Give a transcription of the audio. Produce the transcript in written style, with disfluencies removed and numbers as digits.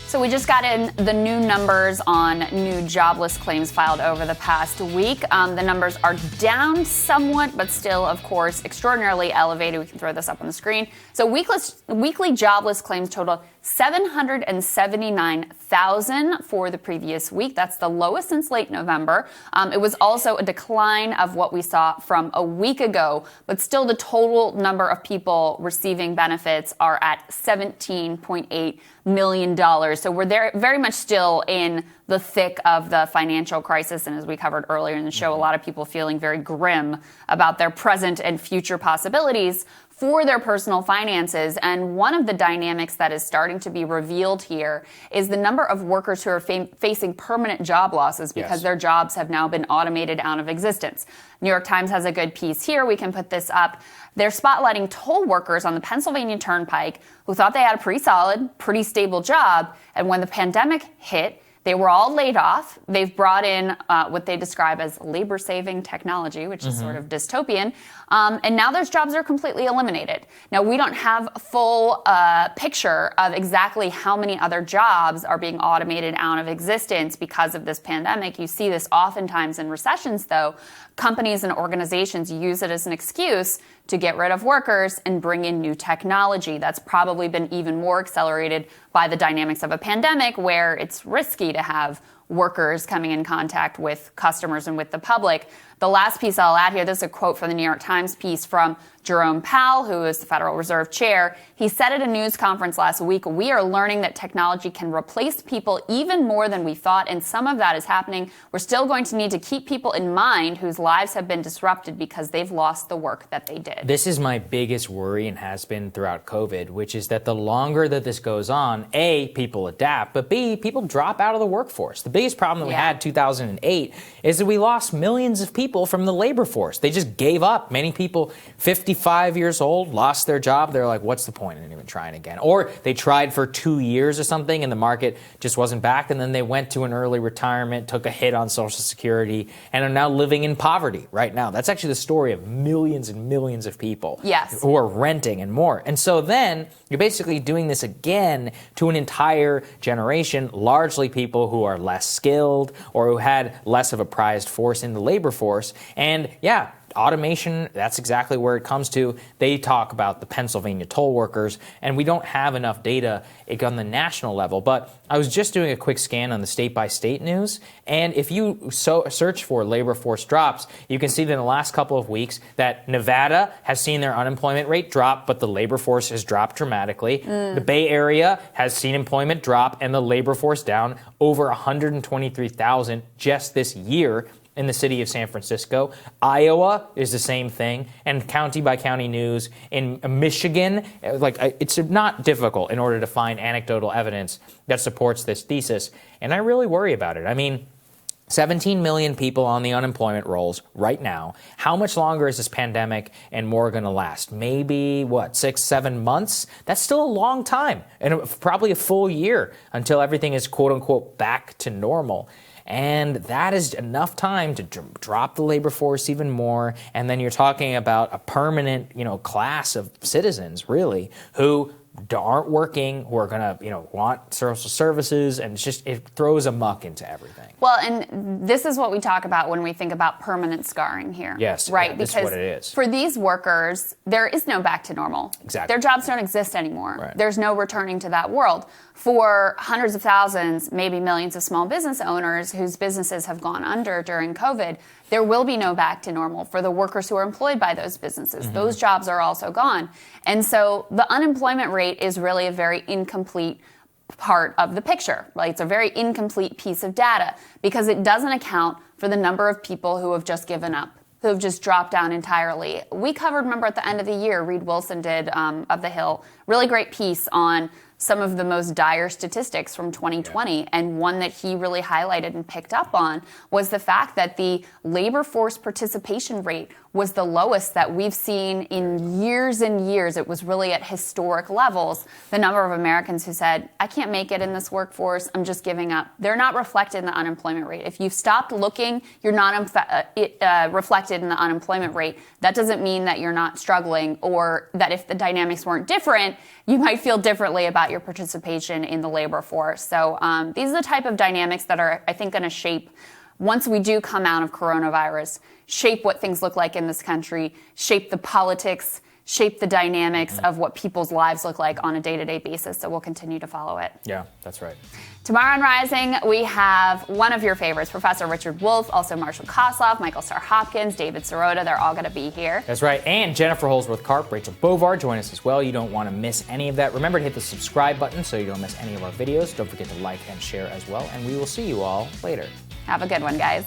So we just got in the new numbers on new jobless claims filed over the past week. The numbers are down somewhat, but still, of course, extraordinarily elevated. We can throw this up on the screen. So weekly jobless claims total 779,000 for the previous week. That's the lowest since late November. It was also a decline of what we saw from a week ago, but still the total number of people receiving benefits are at $17.8 million. So we're there very much still in the thick of the financial crisis. And as we covered earlier in the show, a lot of people feeling very grim about their present and future possibilities for their personal finances. And one of the dynamics that is starting to be revealed here is the number of workers who are facing permanent job losses because their jobs have now been automated out of existence. New York Times has a good piece here. We can put this up. They're spotlighting toll workers on the Pennsylvania Turnpike who thought they had a pretty solid, pretty stable job. And when the pandemic hit, they were all laid off. They've brought in what they describe as labor-saving technology, which is sort of dystopian. And now those jobs are completely eliminated. Now, we don't have a full picture of exactly how many other jobs are being automated out of existence because of this pandemic. You see this oftentimes in recessions, though. Companies and organizations use it as an excuse to get rid of workers and bring in new technology. That's probably been even more accelerated by the dynamics of a pandemic, where it's risky to have workers coming in contact with customers and with the public. The last piece I'll add here, this is a quote from the New York Times piece from Jerome Powell, who is the Federal Reserve Chair. He said at a news conference last week, "We are learning that technology can replace people even more than we thought, and some of that is happening. We're still going to need to keep people in mind whose lives have been disrupted because they've lost the work that they did." This is my biggest worry and has been throughout COVID, which is that the longer that this goes on, A, people adapt, but B, people drop out of the workforce. The biggest problem that we had in 2008 is that we lost millions of people from the labor force. They just gave up. Many people, 55 years old, lost their job. They're like, what's the point in even trying again? Or they tried for 2 years or something and the market just wasn't back, and then they went to an early retirement, took a hit on Social Security, and are now living in poverty right now. That's actually the story of millions and millions of people who are renting and more. And so then you're basically doing this again to an entire generation, largely people who are less skilled or who had less of a prized force in the labor force. And automation, that's exactly where it comes to. They talk about the Pennsylvania toll workers, and we don't have enough data on the national level. But I was just doing a quick scan on the state-by-state news, and if you search for labor force drops, you can see that in the last couple of weeks that Nevada has seen their unemployment rate drop, but the labor force has dropped dramatically. The Bay Area has seen employment drop and the labor force down over 123,000 just this year in the city of San Francisco. Iowa is the same thing, and county by county news in Michigan. It's not difficult in order to find anecdotal evidence that supports this thesis, and I really worry about it. I mean, 17 million people on the unemployment rolls right now. How much longer is this pandemic and more going to last? Maybe, 6-7 months? That's still a long time, and probably a full year until everything is quote-unquote back to normal. And that is enough time to drop the labor force even more. And then you're talking about a permanent, class of citizens, really, who aren't working, who are going to, want social services, and it throws a muck into everything. Well, and this is what we talk about when we think about permanent scarring here. Yes, right? This is what it is. For these workers, there is no back to normal. Exactly. Their jobs don't exist anymore. Right. There's no returning to that world. For hundreds of thousands, maybe millions of small business owners whose businesses have gone under during COVID, there will be no back to normal for the workers who are employed by those businesses. Those jobs are also gone. And so the unemployment rate is really a very incomplete part of the picture. Right? It's a very incomplete piece of data because it doesn't account for the number of people who have just given up, who have just dropped down entirely. We covered, remember, at the end of the year, Reed Wilson did, of The Hill, really great piece on some of the most dire statistics from 2020. And one that he really highlighted and picked up on was the fact that the labor force participation rate was the lowest that we've seen in years and years. It was really at historic levels. The number of Americans who said, I can't make it in this workforce, I'm just giving up, they're not reflected in the unemployment rate. If you've stopped looking, you're not reflected in the unemployment rate. That doesn't mean that you're not struggling, or that if the dynamics weren't different, you might feel differently about about your participation in the labor force. So these are the type of dynamics that are, I think, going to shape, once we do come out of coronavirus, shape what things look like in this country, shape the politics, shape the dynamics of what people's lives look like on a day-to-day basis. So we'll continue to follow it. Yeah, that's right. Tomorrow on Rising, we have one of your favorites, Professor Richard Wolff, also Marshall Kosloff, Michael Starr Hopkins, David Sirota. They're all going to be here. That's right. And Jennifer Holsworth-Karp, Rachel Bovar join us as well. You don't want to miss any of that. Remember to hit the subscribe button so you don't miss any of our videos. Don't forget to like and share as well. And we will see you all later. Have a good one, guys.